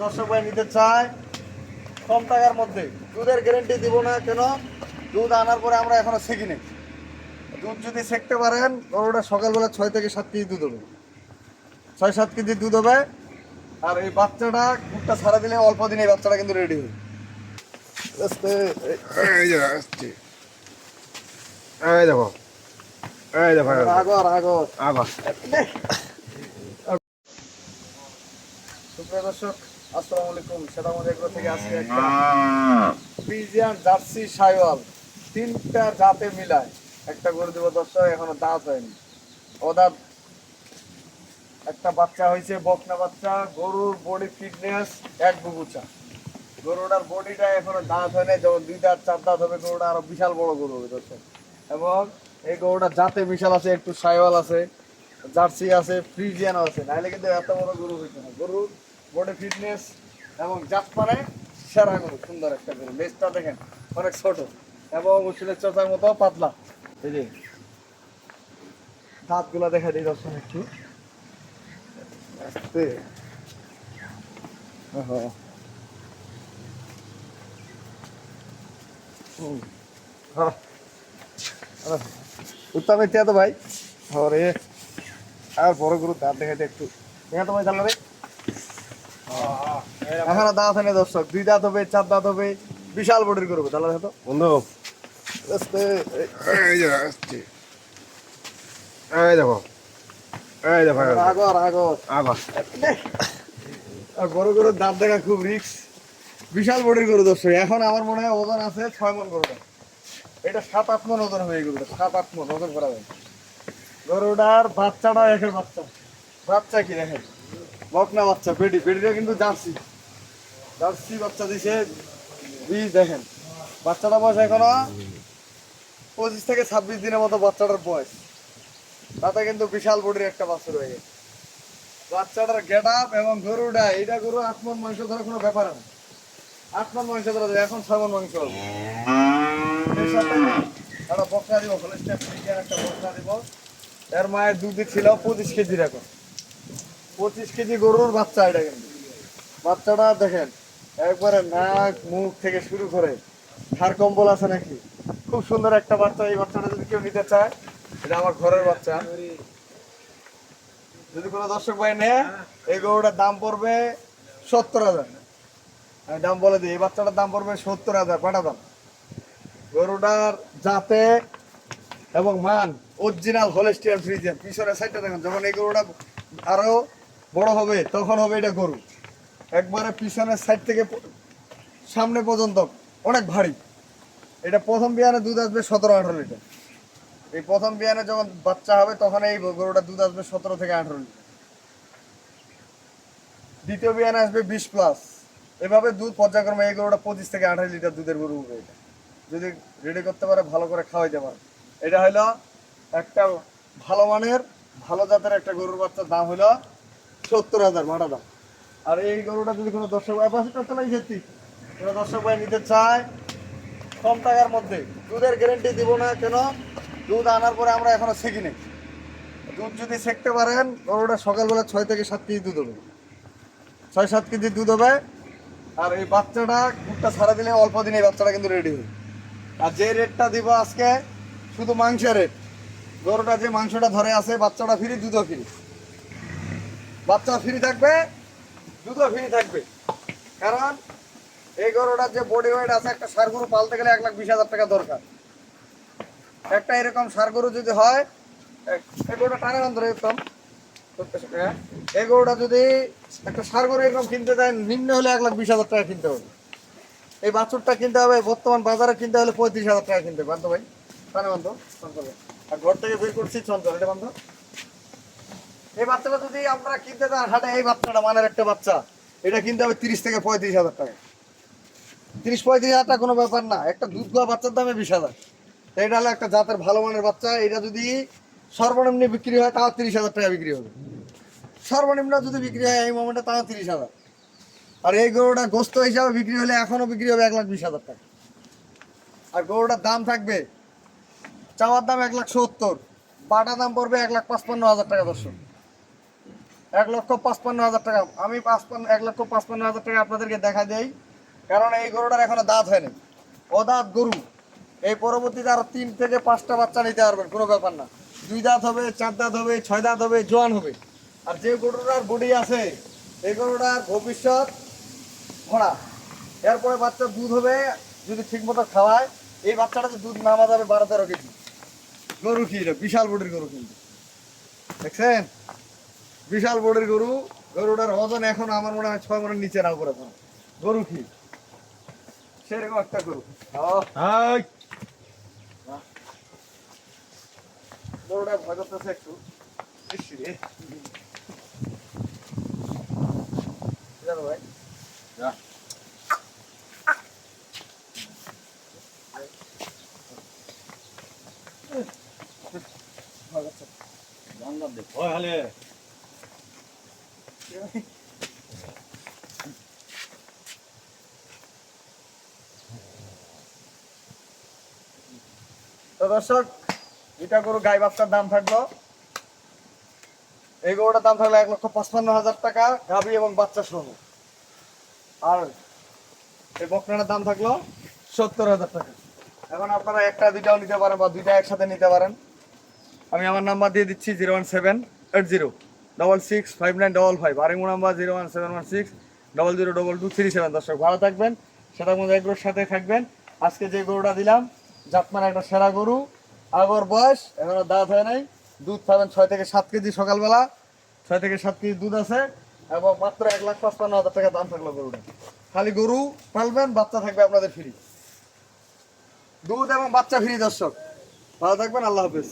দর্শক ভাই নিতে চায় কম টাকার মধ্যে, দুধের গ্যারেন্টি দিব না কেন, দুধ আনার পরে আমরা এখনো ছেঁকি নেই। দুধ যদি ছেঁকতে পারেন, গরুটা সকালবেলা 6 থেকে 7 কেজি দুধ হবে, 6-7 কেজি দুধ হবে। আর এই বাচ্চাটা দুধটা ছাড়া দিলে অল্প দিনে এই বাচ্চাটা কিন্তু রেডি হবে। এই যে আসছে, এই দেখো, এই দেখো আগর আগর আবার সুপ্রিয় দর্শক, আসসালামু আলাইকুম। সেটা আমাদের এগুলো থেকে আজকে একটা ফ্রিজিয়ান জার্সি শাইওয়াল 3টা জাতে মিলায় একটা গরু দেব দর্শক। এখনো দাঁত হয়নি, ওদাঁত একটা বাচ্চা হয়েছে, বকনা বাচ্চা। গরুর বডি ফিটনেস এক বুগুচা, গরুটার বডিটা এখনো দাঁত হয় না। যেমন 2 দাঁত 4 দাঁত হবে, গরুটা আরো বিশাল বড় গরু হবে দর্শক। এবং এই গরুটা জাতে বিশাল আছে, একটু শাইওয়াল আছে, জার্সি আছে, ফ্রিজিয়ান আছে, নাহলে কিন্তু এত বড় গরু হইতো না। গরুর বডি ফিটনেস এবং জাত মানে সেরা গরু, সুন্দর একটা গরু। লেজটা দেখেন অনেক ছোট এবং উসুলের চোচার মতো পাতলা। এই যে দাঁতগুলা দেখা দিই দর্শক একটু আস্তে। উত্তম ইত্যাদি তো ভাই হরে আর বড় গরু দাঁত দেখাতে একটু দেখা তো ভাই জানলো রে। এখানে দাঁত হয় না দর্শক, 2 দাঁত হবে, 4 দাঁত হবে, বিশাল বডির গরু জানলো তো বন্ধু, আস্তে। এই যে আসছে, এই দেখো, এই দেখো আগর আগর আবার আর বড় গরুর দাঁত দেখা খুব রিস্ক, বিশাল বডির গরু দর্শক। এখন আমার মনে হয় ওজন আছে 6 মণ গরুটা, এটা 7-8 মণ ওজন হয়ে গেল, 7-8 মণ ওজন করা যায়। গরুটার বাচ্চাটা একের বাচ্চা, বাচ্চা কি দেখেন, বকনা বাচ্চা, বেডিটা কিন্তু জার্সি, জার্সি বাচ্চা দিছে। বীজ দেখেন, বাচ্চাটা বয়স এখনো 25 থেকে 26 দিনের মতো বাচ্চাটার বয়স, তাতে কিন্তু বিশাল বডির একটা বাচ্চা রয়ে গেছে। বাচ্চাটার গেট আপ এবং গরুটা, এইটা গরু 8 মণ মাংস ধরে কোনো ব্যাপার না, 8 মণ মাংস ধরা যায়, এখন 6 মণ মাংস হবে। এর সাথে একটা বকনা দিব, হলস্টাইন ফ্রিজিয়ান একটা বকনা দিব। এর মায়ের দুধ ছিল 25 কেজির, এখন 25 কেজি গরুর বাচ্চা। এটা কিন্তু বাচ্চাটা দেখেন একবারে নাক মুখ থেকে শুরু করে হাড় কম্বল আছে নাকি, খুব সুন্দর একটা বাচ্চা। এই বাচ্চাটা যদি কেউ নিতে চায়, এটা আমার ঘরের বাচ্চা, যদি কোনো দর্শক ভাই নেয়, এই গরুটার দাম পড়বে 70,000। আমি দাম বলে দিই, এই বাচ্চাটার দাম পড়বে 70,000 পাটা দাম। গরুটার জাতে এবং মান অরিজিনাল হলস্টিয়ান ফ্রিজিয়ান। পিছনের সাইডটা দেখেন, যখন এই গরুটা আরো বড় হবে তখন হবে এটা গরু একবারে পিছনের সাইড থেকে সামনে পর্যন্ত অনেক ভারী। এটা প্রথম বিয়ানে দুধ আসবে 17-18 লিটার। এই প্রথম বিয়ানে যখন বাচ্চা হবে তখন এই গরুটা দুধ আসবে 17 থেকে 18 লিটার। দ্বিতীয় বিয়ানে আসবে 20+। এভাবে দুধ পর্যায়ক্রমে এই গরুটা 25 থেকে 28 লিটার দুধের গরু হবে। এটা যদি রেডি করতে পারে, ভালো করে খাওয়াইতে পারে। এটা হলো একটা ভালো মানের ভালো জাতের একটা গরুর বাচ্চার দাম হলো 70,000 মাটা দাম। আর এই গরুটা যদি কোনো দর্শক ভাই কোনো দর্শক ভাই নিতে চায় কম টাকার মধ্যে, দুধের গ্যারেন্টি দিব না কেন, দুধ আনার পরে আমরা এখনো ছেঁকি নেই। দুধ যদি ছেঁকতে পারেন, গরুটা সকালবেলা 6 থেকে 7 কেজি দুধ হবে, 6-7 কেজি দুধ হবে। আর এই বাচ্চাটা দুধটা ছাড়া দিলে অল্প দিনে এই বাচ্চাটা কিন্তু রেডি হবে। আর যে রেটটা দিব আজকে, শুধু মাংসের রেট, গরুটা যে মাংসটা ধরে আছে, বাচ্চাটা ফ্রি, দুধও ফ্রি, বাচ্চা ফ্রি থাকবে, দুধও ফ্রি থাকবে। কারণ এই গরুটার যে বডি ওয়েট আছে, একটা ষাঁড় গরু পালতে গেলে 1,20,000 টাকা দরকার। একটা এরকম ষাঁড় গরু যদি হয়, এই গরুটা টানে বান ধরে একদম, এই গরুটা যদি একটা ষাঁড় গরু এরকম কিনতে চায়, নিম্ন হলে 1,20,000 টাকা কিনতে হবে। এই বাছুরটা কিনতে হবে বর্তমান বাজারে কিনতে হলে 35,000 টাকা কিনতে হবে। বান্ধব ভাই টানে বান্ধব, আর ঘর থেকে বের করছি চঞ্চল, এটা বান্ধব। এই বাচ্চাটা যদি আপনারা কিনতে চান হাটে, এই বাচ্চাটা মানের একটা বাচ্চা, এটা কিনতে হবে 30 থেকে 35,000 টাকা। 30-35,000 টাকা কোনো ব্যাপার না, একটা দুধ দেওয়া বাচ্চার দামে 20,000। এটা হলো একটা জাতের ভালো মানের বাচ্চা। এটা যদি সর্বনিম্ন বিক্রি হয় তাও 30,000 টাকা বিক্রি হবে, সর্বনিম্ন যদি বিক্রি হয় এই মোমেন্টে তাও 30,000। আর এই গরুটা গোস্ত হিসাবে বিক্রি হলে এখনো বিক্রি হবে 1,20,000 টাকা। আর গরুটার দাম থাকবে, চাওয়ার দাম 1,70,000, বাটা দাম পড়বে 1,55,000 টাকা দর্শক। 1,55,000 টাকা। আমি 1,55,000 টাকা আপনাদেরকে দেখা দেই, কারণ এই গরুটার এখনো দাঁত হয়নি, অদাঁত গরু। এই পরবর্তীতে আরো 3 থেকে 5টা বাচ্চা নিতে পারবেন, কোনো ব্যাপার না। 2 দাঁত হবে, 4 দাঁত হবে, 6 দাঁত হবে, জোয়ান হবে। আর যে গরুটার বডি আছে, এই গরুটার ভবিষ্যৎ ভরা। এরপরে বাচ্চার দুধ হবে, যদি ঠিক মতো খাওয়ায় এই বাচ্চাটাতে দুধ নামা যাবে 12-13 কেজি। গরু কি এটা, বিশাল বডির গরু কিন্তু, দেখছেন? বিশাল বডির গরু। গরুটার ওজন এখন আমার মনে হয় 6 মনের নিচে না উপরে থাকে। গরু কি সেরকম একটা গরু। এই গরুটা ভয় করতেছে একটু। ইস রে। যাবো ভাই। যা। ভয় করছে। জানলাম দে ভয় হলে তো দর্শক, এটা গরু গাই বাচ্চার দাম থাকলো, এই গরুটার দাম থাকলো 1,55,000 টাকা, গাভী এবং বাচ্চা সহ। আর এই বকনাটার দাম থাকলো 70,000 টাকা। এখন আপনারা একটা দুইটাও নিতে পারেন বা দুইটা একসাথে নিতে পারেন। আমি আমার নাম্বার দিয়ে দিচ্ছি 01780665955, আর ইমো নাম্বার 01716002237। দর্শক ভালো থাকবেন, সেটার মধ্যে এগুলোর সাথে থাকবেন। আজকে যে গরুটা দিলাম, জাতমান একটা সেরা গরু, আগর বয়স, এখনো দাঁত হয় নাই, দুধ পাবেন 6 থেকে 7 কেজি সকালবেলা, 6 থেকে 7 কেজি দুধ আছে, এবং মাত্র 1,55,000 টাকা দাম থাকলো গরুটা। খালি গরু পালবেন, বাচ্চা থাকবে আপনাদের ফ্রি, দুধ এবং বাচ্চা ফ্রি। দর্শক ভালো থাকবেন, আল্লাহ হাফেজ।